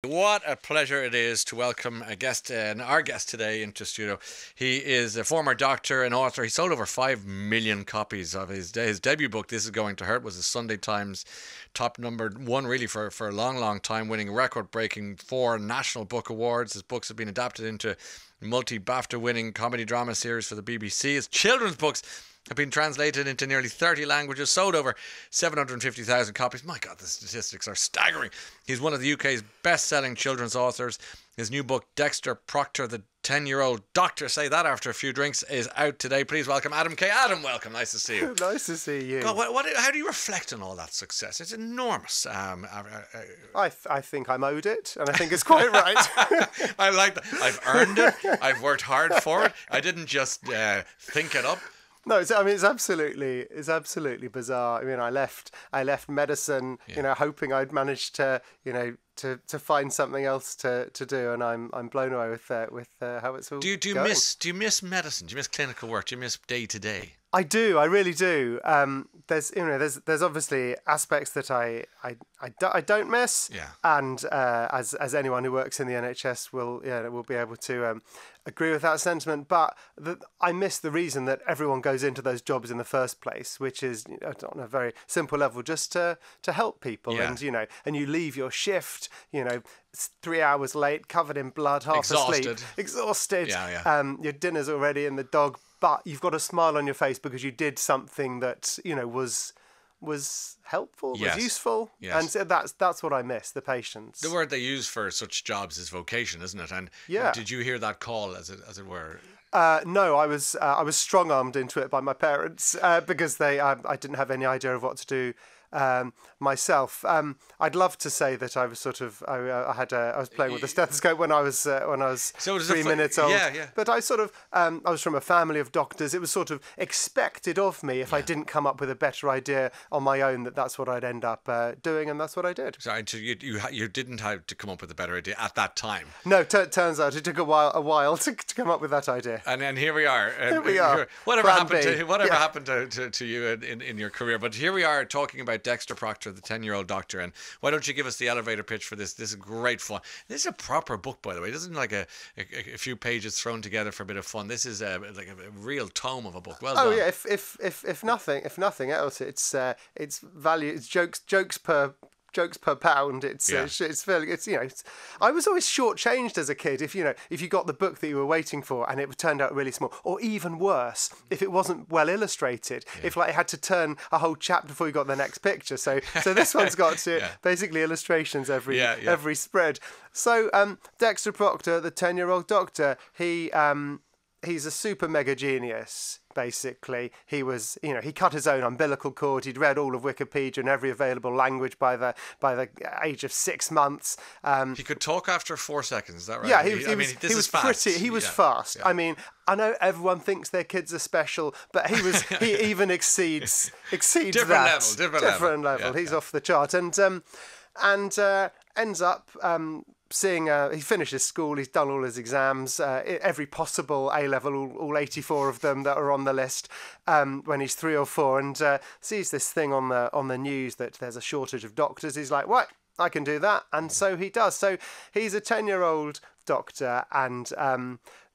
What a pleasure it is to welcome our guest today into studio. He is a former doctor and author. He sold over 5 million copies of his debut book, This Is Going to Hurt, was the Sunday Times top number one really for a long time, winning record-breaking 4 National Book Awards. His books have been adapted into multi-BAFTA winning comedy drama series for the BBC. His children's books have been translated into nearly 30 languages, sold over 750,000 copies. My God, the statistics are staggering. He's one of the UK's best-selling children's authors. His new book, Dexter Procter, the 10-year-old doctor, say that after a few drinks, is out today. Please welcome Adam Kay. Adam, welcome. Nice to see you. Nice to see you. God, how do you reflect on all that success? It's enormous. I think I'm owed it, and I think it's quite right. I like that. I've earned it. I've worked hard for it. I didn't just think it up. No, it's absolutely bizarre. I mean, I left medicine, hoping I'd managed to, to find something else to do, and I'm blown away with how it's all. Do you going. miss medicine? Do you miss clinical work? Do you miss day to day? I do. I really do. There's obviously aspects that I don't miss. Yeah. And as anyone who works in the NHS will be able to agree with that sentiment. But I miss the reason that everyone goes into those jobs in the first place, which is on a very simple level, just to help people. Yeah. And you leave your shift, 3 hours late, covered in blood, half asleep, exhausted. Yeah. Your dinner's already in the dog. But you've got a smile on your face because you did something that was helpful, yes. was useful, yes. And so that's what I miss, the patience. The word they use for such jobs is vocation, isn't it? And yeah. Did you hear that call, as it were? No, I was strong-armed into it by my parents because I didn't have any idea of what to do myself. I'd love to say that I was I was playing with the stethoscope when I was 3 minutes old. Yeah. But I was from a family of doctors. It was sort of expected of me if I didn't come up with a better idea on my own that's what I'd end up doing, and that's what I did. So you didn't have to come up with a better idea at that time. No, turns out it took a while to come up with that idea. And here we are. Here we are. Whatever happened to you in your career, but here we are talking about Dexter Procter, the 10-year-old doctor. And why don't you give us the elevator pitch for this? This is great fun. This is a proper book, by the way. This isn't like a few pages thrown together for a bit of fun. This is like a real tome of a book. Well done. Oh yeah. If nothing else, it's value. It's jokes per pound. I was always shortchanged as a kid. If you got the book that you were waiting for and it turned out really small, or even worse, if it wasn't well illustrated, if it had to turn a whole chapter before you got the next picture. So this one's got basically illustrations every spread. So Dexter Procter, the 10-year-old doctor, he's a super mega genius. Basically, he was, he cut his own umbilical cord. He'd read all of Wikipedia in every available language by the age of 6 months. He could talk after 4 seconds. Is that right? Yeah, he was fast. He was fast. Yeah. I mean, I know everyone thinks their kids are special, but he even exceeds different level. He's off the chart, and ends up he finishes school, he's done all his exams, every possible A-level, all 84 of them that are on the list when he's 3 or 4, and sees this thing on the news that there's a shortage of doctors. He's like, what? I can do that. And so he does. So he's a 10-year-old doctor, and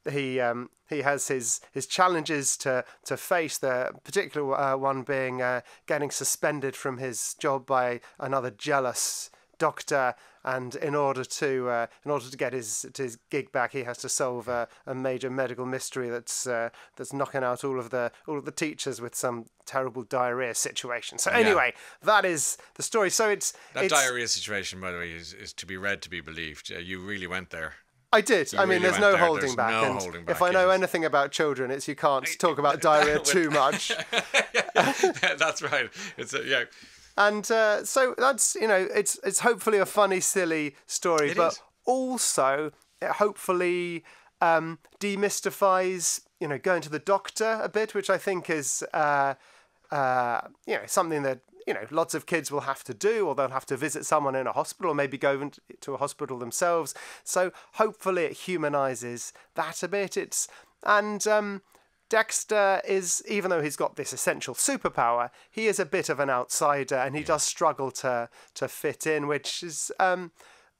he has his challenges to face, the particular one being getting suspended from his job by another jealous doctor, and in order to get his gig back, he has to solve a major medical mystery that's knocking out all of the teachers with some terrible diarrhea situation. So anyway, that is the story. So it's diarrhea situation, by the way, is to be read to be believed. You really went there. I did. I mean, there's no holding back. And if I know anything about children, it's you can't talk about diarrhea too much. That's right. And so that's, it's hopefully a funny, silly story, but also it hopefully demystifies, going to the doctor a bit, which I think is, something that, lots of kids will have to do, or they'll have to visit someone in a hospital, or maybe go to a hospital themselves. So hopefully it humanises that a bit. Dexter is, even though he's got this essential superpower, he is a bit of an outsider, and he does struggle to fit in, which is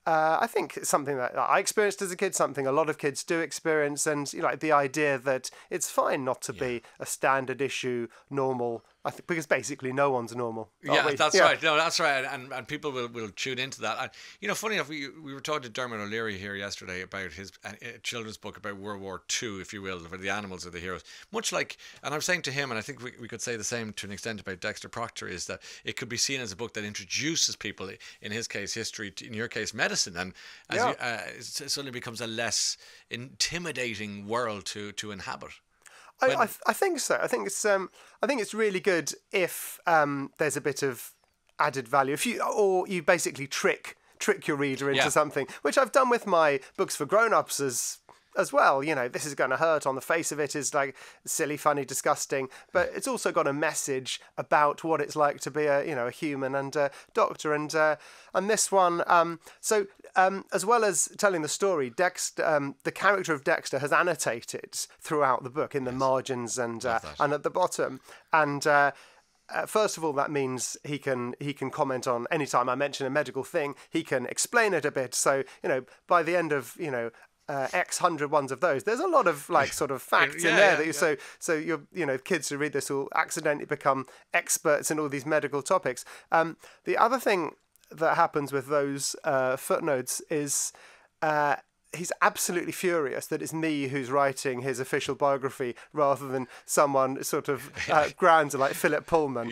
I think it's something that I experienced as a kid, something a lot of kids do experience, and like the idea that it's fine not to be a standard issue normal. I think because basically no one's normal. Yeah, that's right. No, that's right. And people will tune into that. And funny enough, we were talking to Dermot O'Leary here yesterday about his children's book about World War II, if you will, where the animals are the heroes. Much like, and I was saying to him, and I think we could say the same to an extent about Dexter Procter, is that it could be seen as a book that introduces people, in his case, history, in your case, medicine, and it suddenly becomes a less intimidating world to inhabit. I think so. I think it's really good if there's a bit of added value. If you basically trick your reader into something, which I've done with my books for grown-ups as well. This is going to hurt on the face of it, is like silly, funny, disgusting, but it's also got a message about what it's like to be a human and a doctor, and this one as well as telling the story, Dexter, the character of Dexter, has annotated throughout the book in the margins and at the bottom, and first of all, that means he can comment on any time I mention a medical thing. He can explain it a bit. So by the end of X hundred ones of those, there's a lot of sort of facts in there that so your kids who read this will accidentally become experts in all these medical topics. The other thing that happens with those footnotes is he's absolutely furious that it's me who's writing his official biography rather than someone sort of grander like Philip Pullman.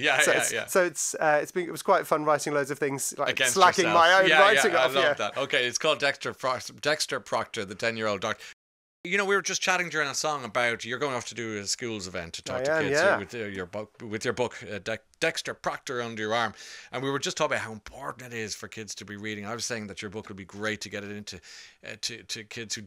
So it was quite fun writing loads of things against slacking yourself. my own writing off. I love that. Okay, it's called Dexter Procter, the 10-year-old doctor. We were just chatting during a song about you're going off to do a schools event to talk to kids with your book, Dexter Procter under your arm, and we were just talking about how important it is for kids to be reading. I was saying that your book would be great to get it into to kids who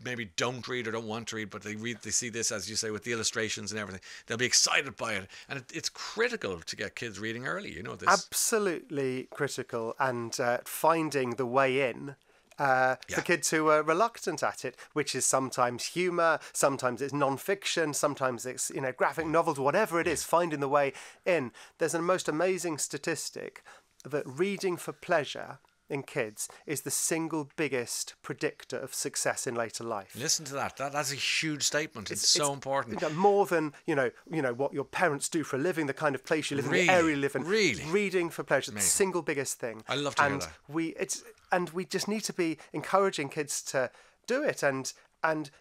maybe don't read or don't want to read, but they see this, as you say, with the illustrations and everything. They'll be excited by it, and it's critical to get kids reading early. This absolutely critical, and finding the way in. For kids who are reluctant at it, which is sometimes humour, sometimes it's non-fiction, sometimes it's graphic novels, whatever it is, finding the way in. There's a most amazing statistic that reading for pleasure in kids is the single biggest predictor of success in later life. Listen to that. That's a huge statement. It's so important. More than what your parents do for a living, the kind of place you live in, the area you live in. Really, reading for pleasure, the single biggest thing. I love to hear that. And we just need to be encouraging kids to do it. And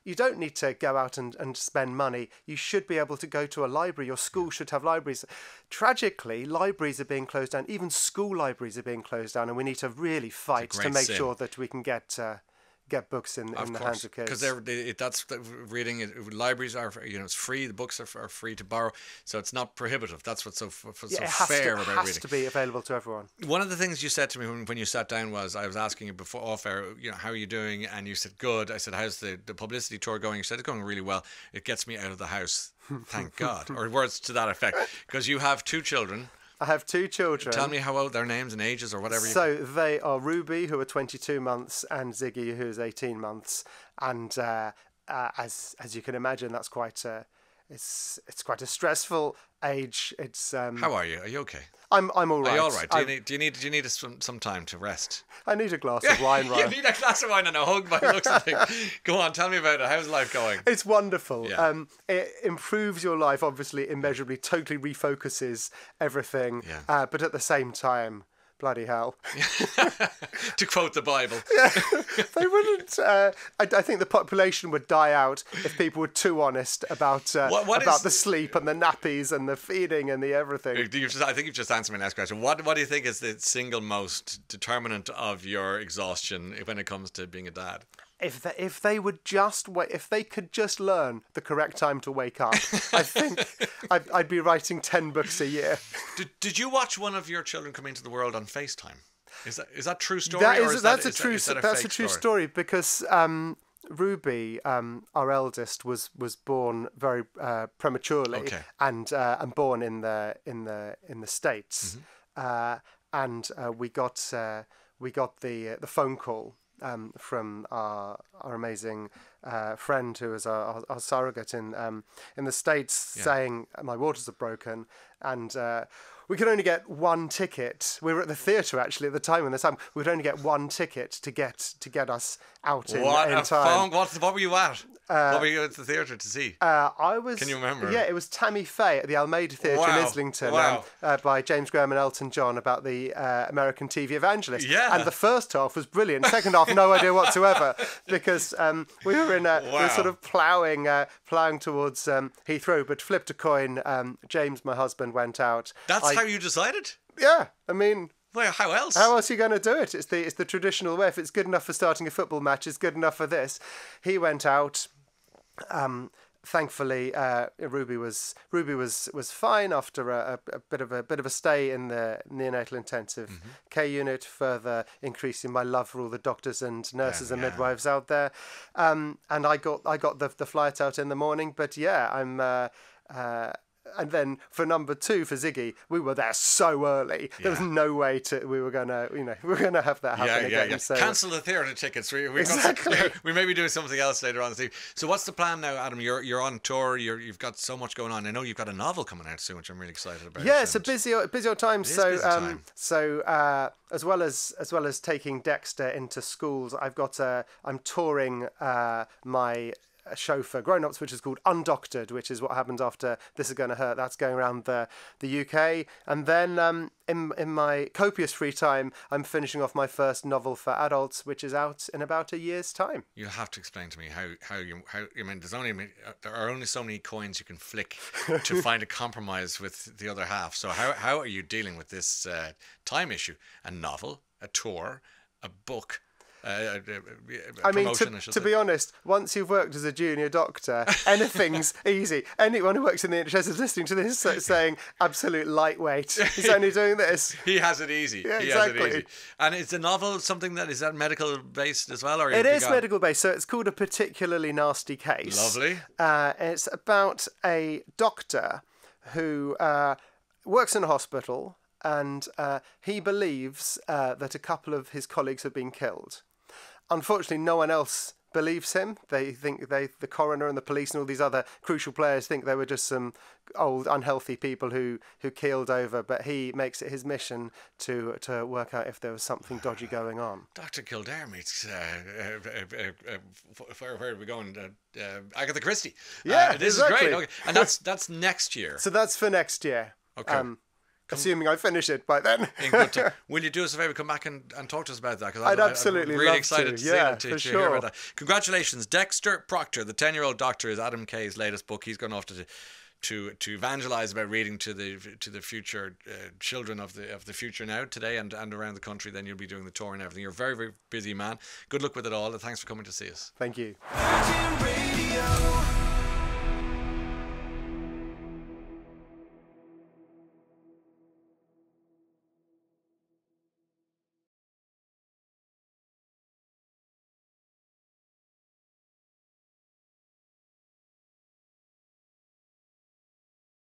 you don't need to go out and spend money. You should be able to go to a library. Your school should have libraries. Tragically, libraries are being closed down. Even school libraries are being closed down. And we need to really fight to make sure that we can get books in the hands of kids. Because that's reading. Libraries are, it's free. The books are free to borrow, so it's not prohibitive. That's what's so fair about reading. It has to be available to everyone. One of the things you said to me when you sat down was, I was asking you before off air, how are you doing? And you said good. I said, how's the publicity tour going? You said it's going really well. It gets me out of the house, thank God, or words to that effect. Because you have 2 children. I have 2 children. Tell me how old, their names and ages or whatever. So they are Ruby, who are 22 months, and Ziggy, who is 18 months. And as you can imagine, that's quite it's quite a stressful age. It's How are you? Are you okay? I'm all right. Are you all right? Do you need some time to rest? I need a glass of wine, Ryan. You need a glass of wine and a hug by the looks of things. Go on, tell me about it. How's life going? It's wonderful. Yeah. It improves your life, obviously, immeasurably, totally refocuses everything. Yeah. But at the same time, bloody hell. To quote the Bible. Yeah, they wouldn't. I think the population would die out if people were too honest about the sleep and the nappies and the feeding and the everything. I think you've just answered my next question. What do you think is the single most determinant of your exhaustion when it comes to being a dad? If they would just wait, if they could just learn the correct time to wake up, I think I'd be writing 10 books a year. Did you watch one of your children come into the world on FaceTime? Is that true story? That's a true story because Ruby, our eldest, was born very prematurely and born in the States, and we got the phone call from our amazing friend who is our surrogate in the States, saying my waters are broken, and we could only get one ticket. We were at the theatre actually at the time. We would only get one ticket to get us out in time. What were you at? What were you at the theatre to see? I was. Can you remember? Yeah, it was Tammy Faye at the Almeida Theatre in Islington, by James Graham and Elton John, about the American TV evangelist. Yeah. And the first half was brilliant. Second half, no idea whatsoever, because we were we were sort of ploughing towards Heathrow, but flipped a coin. James, my husband, went out. That's how you decided? Yeah, I mean. Well, how else? How else are you going to do it? It's the traditional way. If it's good enough for starting a football match, it's good enough for this. He went out. Thankfully, Ruby was fine after a bit of a stay in the neonatal intensive care unit, further increasing my love for all the doctors and nurses and midwives out there. And I got the flight out in the morning. But yeah, I'm. And then for number 2 for Ziggy, we were there so early. There was no way we were gonna have that happen again. Yeah. So cancel the theatre tickets. Exactly. We may be doing something else later on this evening. So what's the plan now, Adam? You're on tour. You've got so much going on. I know you've got a novel coming out soon, which I'm really excited about. Yeah, it's a busy old time. It is busy time. So as well as taking Dexter into schools, I'm touring my show for grown-ups, which is called Undoctored, which is what happens after This Is Gonna Hurt. That's going around the UK. And then in my copious free time, I'm finishing off my first novel for adults, which is out in about a year's time. You have to explain to me how I mean, there are only so many coins you can flick to find a compromise with the other half. So how are you dealing with this time issue? A novel, a tour, a book. I mean, to be honest, once you've worked as a junior doctor, anything's easy. Anyone who works in the NHS is listening to this saying, absolute lightweight. He's only doing this. He has it easy. Yeah, he exactly. has it easy. And is the novel something that is that medical based as well? Or it is medical based, so it's called A Particularly Nasty Case. Lovely. It's about a doctor who works in a hospital, and he believes that a couple of his colleagues have been killed. Unfortunately, no one else believes him. They think the coroner and the police and all these other crucial players think they were just some old, unhealthy people who keeled over. But he makes it his mission to work out if there was something dodgy going on. Dr. Kildare meets where are we going? Agatha Christie. Yeah, this exactly. is great. Okay. And that's next year. So that's for next year. Okay. Assuming I finish it by then. In good time. Will you do us a favour, come back and talk to us about that? Because I'd absolutely I'm really love excited to. to Yeah, see for to sure. hear about that. Congratulations, Dexter Procter, the 10-year-old doctor, is Adam Kay's latest book. He's gone off to evangelise about reading to the future children of the future now, today and around the country. Then you'll be doing the tour and everything. You're a very, very busy man. Good luck with it all, and thanks for coming to see us. Thank you. Virgin Radio.